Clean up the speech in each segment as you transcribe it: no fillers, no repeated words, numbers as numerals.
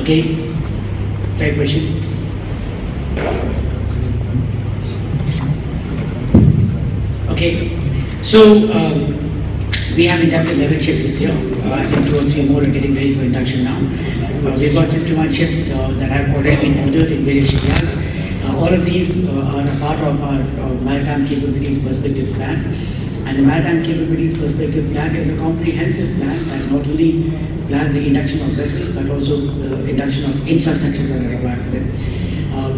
Okay, fair question. Okay, so we have inducted 11 ships this year. I think 2 or 3 more are getting ready for induction now. We've got 51 ships that have already been ordered in various shipyards. All of these are a part of our Maritime Capabilities Perspective Plan. And the Maritime Capabilities Perspective Plan is a comprehensive plan that not only plans the induction of vessels, but also the induction of infrastructure that are required for them.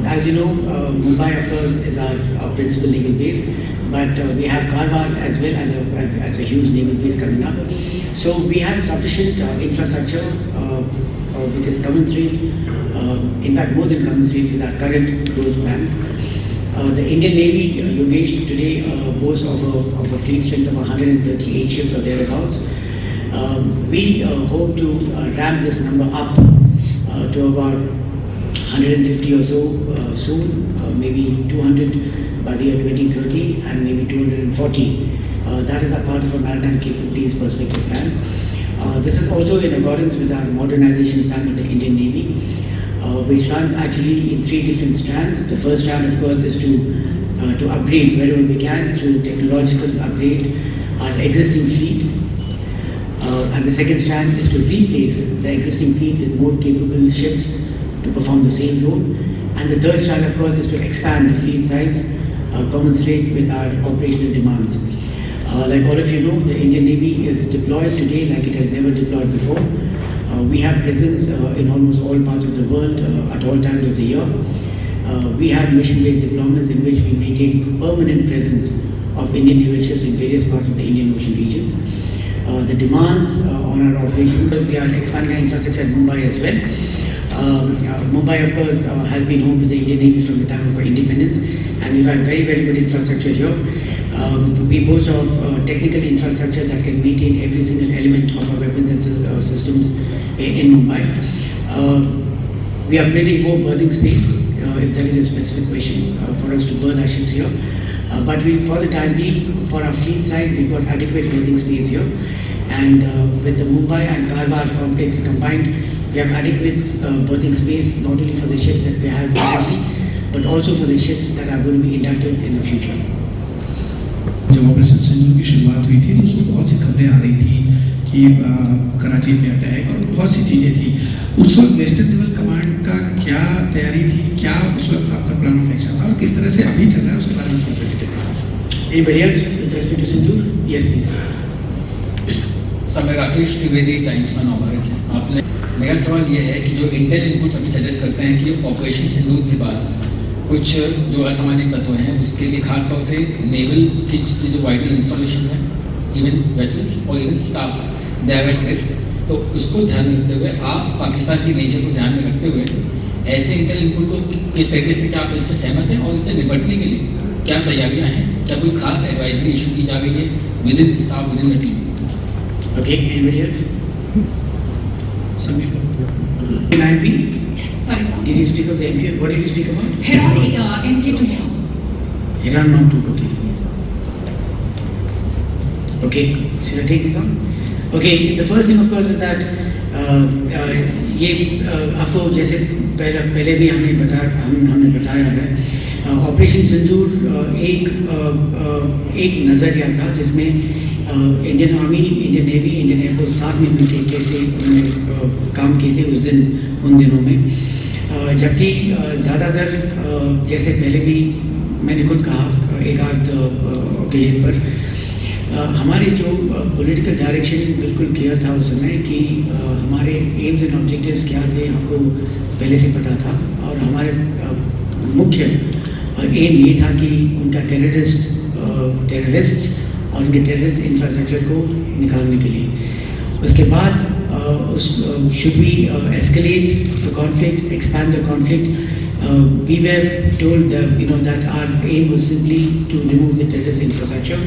As you know, Mumbai, of course, is our principal naval base, but we have Karwar as well as a huge naval base coming up. So we have sufficient infrastructure, which is commensurate, in fact more than commensurate with our current growth plans. The Indian Navy, Yogesh, today boasts of a fleet strength of 138 ships or thereabouts. We hope to ramp this number up to about 150 or so soon, maybe 200 by the year 2030 and maybe 240. That is a part of our Maritime Capabilities Perspective Plan. This is also in accordance with our modernization plan of the Indian Navy, which runs actually in 3 different strands. The first strand, of course, is to upgrade wherever we can through technological upgrade our existing fleet. And the second strand is to replace the existing fleet with more capable ships to perform the same role. And the third strand, of course, is to expand the fleet size commensurate with our operational demands. Like all of you know, the Indian Navy is deployed today like it has never deployed before. We have presence in almost all parts of the world at all times of the year. We have mission-based deployments in which we maintain permanent presence of Indian naval ships in various parts of the Indian Ocean region. The demands on our operations, we are expanding our infrastructure at Mumbai as well. Mumbai, of course, has been home to the Indian Navy from the time of our independence, and we've had very, very good infrastructure here. We boast of technical infrastructure that can maintain every single element of our weapons and systems in Mumbai. We are building more berthing space, if that is a specific question, for us to berth our ships here. But for the time being, for our fleet size, we've got adequate berthing space here. And with the Mumbai and Karwar complex combined, we have adequate berthing space not only for the ships that we have currently, but also for the ships that are going to be inducted in the future. जब operation सिंदूर की शुरुआत हुई थी तो उसमें बहुत सी खबरें आ रही थी कि कराची में अटैक और बहुत सी चीज़ें थी। उस वक्त वेस्टर्न नेवल कमांड का क्या तैयारी थी, क्या उस वक्त आपका प्लान ऑफ एक्शन था और किस तरह से अभी चल रहा है उसके बारे में थोड़ा सा डिटेल बताइए। Anybody else with respect to Sindoor? Yes, please. Sir, मैं राकेश त्रिवेदी, टाइम्स ऑफ नवभारत से। आपने मेरा सवाल ये है कि जो इंटेल इनपुट्स अभी सजेस्ट करते हैं कि ऑपरेशन सिंदूर के बाद कुछ जो असामाजिक तत्व हैं उसके लिए खासतौर से नेवल की जो वाइटल इंस्टॉलेशन हैं, इवन वेसल्स और even staff, they are at risk. तो उसको ध्यान में रखते हुए आप पाकिस्तान की नेचर को ध्यान में रखते हुए ऐसे इंटेल इनपुट को किस तरीके से, क्या आप इससे सहमत हैं और इससे निपटने के लिए क्या तैयारियाँ हैं? क्या कोई खास एडवाइजरी इशू की जा रही है with in staff, with in the team? Okay, anybody else? Sameer MIP? Sorry, sir. Did you speak of the MQ? What did you speak about? Heron MK2, sir. Iran Mount 2, okay. Yes, sir. Okay, should I take this on? Okay, the first thing of course is that ये आपको जैसे पहले भी हमने बताया है, operation सिंदूर एक नज़रिया था जिसमें Indian army, Indian navy, Indian air force साथ में मिलकर कैसे उन्होंने काम किए थे उन दिनों में। जबकि ज़्यादातर जैसे पहले भी मैंने खुद कहा एक आध ओकेजन पर, हमारे जो पॉलिटिकल डायरेक्शन बिल्कुल क्लियर था उस समय कि हमारे एम्स एंड ऑब्जेक्टिव्स क्या थे हमको पहले से पता था। और हमारे मुख्य एम ये था कि उनका टेररिस्ट और उनके टेररिस्ट इंफ्रास्ट्रक्चर को निकालने के लिए। उसके बाद should we escalate the conflict, expand the conflict? We were told that our aim was simply to remove the terrorist infrastructure.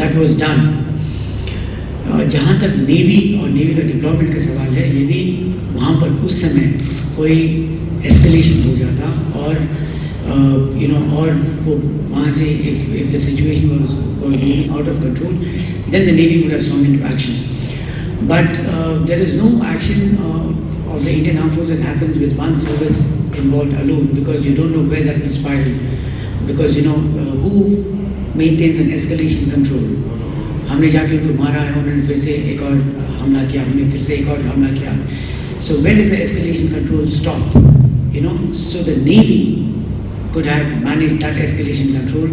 That was done. जहाँ तक नेवी और नेवी का डिप्लॉयमेंट का सवाल है, यदि वहाँ पर उस समय कोई एस्केलेशन हो जाता और और वो वहाँ से if the situation was going out of control, then the Navy would have swung into action. But there is no action of the Indian Armed Forces happens with one service involved alone, because you don't know where that will spiral. Because who maintains an escalation control? हमने जाके उनको मारा है, उन्होंने फिर से एक और हमला किया, हमने फिर से एक और हमला किया. So where does the escalation control stop? So the Navy could have managed that escalation control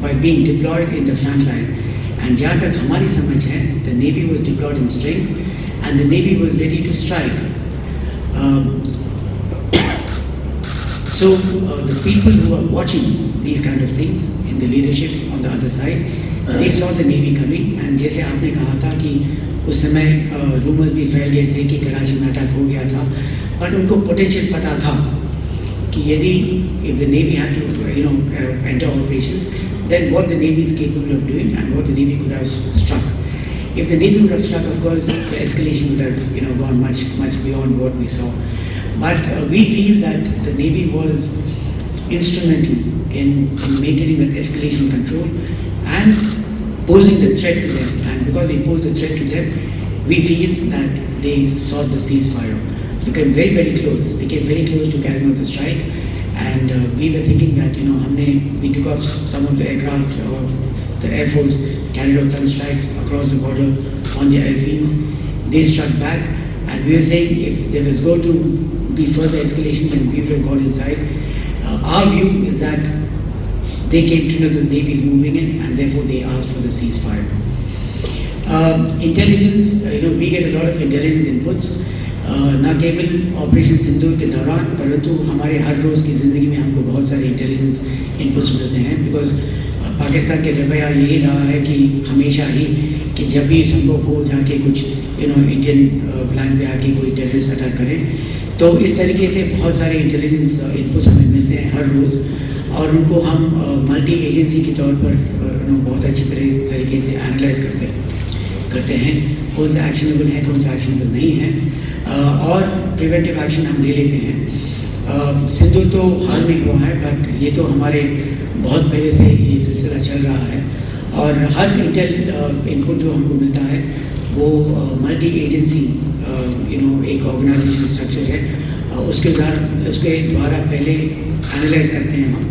by being deployed in the front line. And जहाँ तक हमारी समझ है, the Navy was deployed in strength, and the Navy was ready to strike. So the people who are watching these kind of things in the leadership on the other side, they saw the Navy coming. And जैसे आपने कहा था कि उस समय rumours भी फैल गए थे कि कराची में अटैक हो गया था, पर उनको पोटेंशियल पता था कि यदि if the Navy had to enter operations, then what the Navy is capable of doing and what the Navy could have struck. If the Navy would have struck, of course, the escalation would have gone much beyond what we saw. But we feel that the Navy was instrumental in maintaining that escalation control and posing the threat to them. And because they posed the threat to them, we feel that they sought the ceasefire. Became very close to carrying out the strike. And we were thinking that we took off some of the aircraft, the Air Force carried out some strikes across the border on the airfields. They struck back, and we were saying if there was going to be further escalation, then we would have gone inside. Our view is that they came to know the Navy is moving in, and therefore they asked for the ceasefire. Intelligence, we get a lot of intelligence inputs. न केवल operation सिंदूर के दौरान, परंतु हमारे हर रोज़ की ज़िंदगी में हमको बहुत सारे इंटेलिजेंस इनपुट्स मिलते हैं. बिकॉज पाकिस्तान के रवैया यही रहा है कि हमेशा ही कि जब भी संभव हो जाके कुछ इंडियन प्लान पे आके कोई टेररिस्ट अटैक करे. तो इस तरीके से बहुत सारे इंटेलिजेंस इनपुट्स हमें मिलते हैं हर रोज़, और उनको हम मल्टी एजेंसी के तौर पर बहुत अच्छी तरीके से एनालाइज करते हैं कौन सा एक्शनेबल है, कौन सा एक्शनेबल नहीं है, और प्रिवेंटिव एक्शन हम ले लेते हैं. सिंदूर तो हाल में हुआ है, बट ये तो हमारे बहुत पहले से ये सिलसिला चल रहा है. और हर इंटेल इनपुट जो हमको मिलता है वो मल्टी एजेंसी एक ऑर्गेनाइजेशन स्ट्रक्चर है, उसके द्वारा पहले एनालाइज करते हैं हम.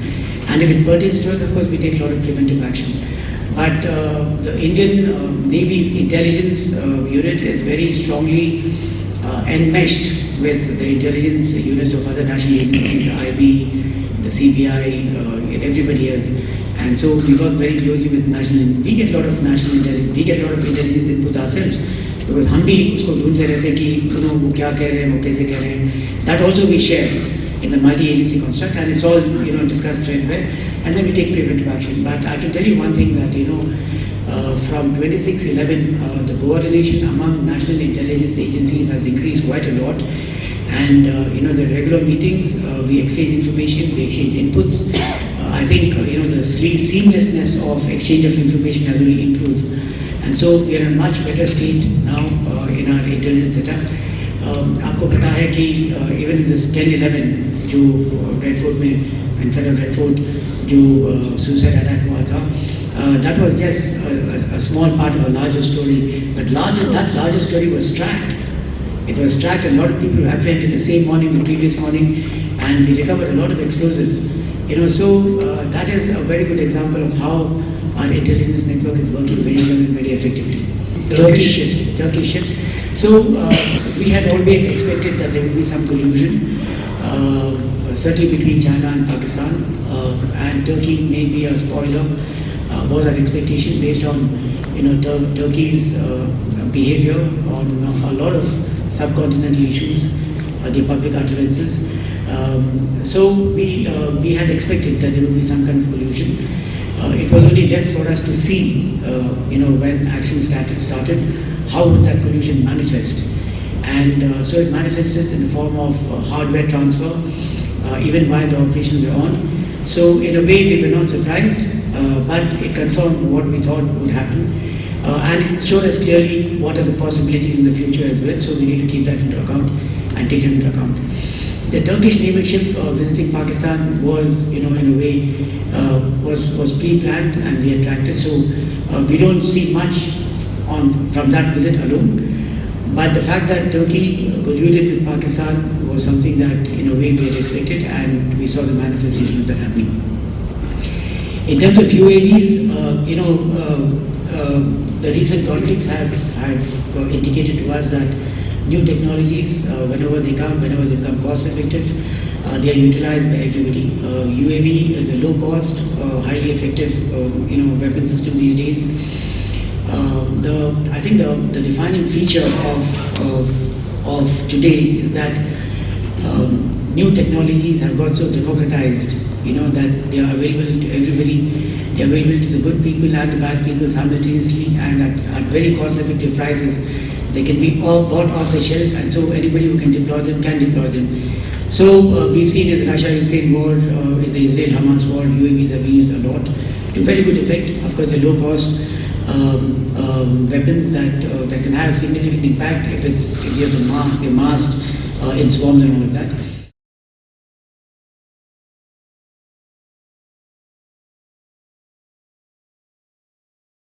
And if it pertains to us, of course we take lot of preventive action. But the Indian Navy's intelligence unit is very strongly enmeshed with the intelligence units of other national agencies, the IB, the CBI, and everybody else. And so we work very closely with we get a lot of national intelligence, we get a lot of intelligence input ourselves. Because हम भी उसको ढूंढते रहते हैं कि वो क्या कह रहे हैं, वो कैसे कह रहे हैं. That also we share in the multi-agency construct, and it's all discussed straightway, and then we take preventive action. But I can tell you one thing that from 26/11, the coordination among national intelligence agencies has increased quite a lot, and the regular meetings, we exchange information, we exchange inputs. I think the seamlessness of exchange of information has really improved, and so we are in a much better state now in our intelligence setup. आपको पता है कि even this 10/11 जो red fort में in front of red fort जो suicide attack हुआ था, that was just a small part of a larger story, but that larger story was tracked. It was tracked, and a lot of people were apprehended the same morning, the previous morning, and we recovered a lot of explosives. So that is a very good example of how our intelligence network is working very well and very effectively. Turkish ships. So we had always expected that there would be some collusion, certainly between China and Pakistan, and Turkey may be a spoiler. Was our expectation based on Turkey's behavior on a lot of subcontinental issues, the public utterances. So we had expected that there would be some kind of collusion. It was only left for us to see, when action started, how would that collusion manifest. And so it manifested in the form of hardware transfer, even while the operations were on. So in a way we were not surprised, but it confirmed what we thought would happen, and it showed us clearly what are the possibilities in the future as well. So we need to keep that into account and take it into account. The Turkish naval ship visiting Pakistan was, in a way, was pre-planned and we had tracked it. So we don't see much from that visit alone. But the fact that Turkey colluded with Pakistan was something that in a way we had expected, and we saw the manifestation of that happening. In terms of UAVs, the recent conflicts have indicated to us that new technologies, whenever they become cost effective, they are utilized by everybody. UAV is a low cost, highly effective, weapon system these days. I think the defining feature of today is that new technologies have got so democratized, that they are available to everybody. They are available to the good people and the bad people simultaneously, and at very cost-effective prices. They can be all bought off the shelf, and so anybody who can deploy them can deploy them. So we've seen in the Russia-Ukraine war, in the Israel-Hamas war, UAVs have been used a lot to very good effect. Of course, the low-cost weapons that can have significant impact if they're masked in swarms and all of that.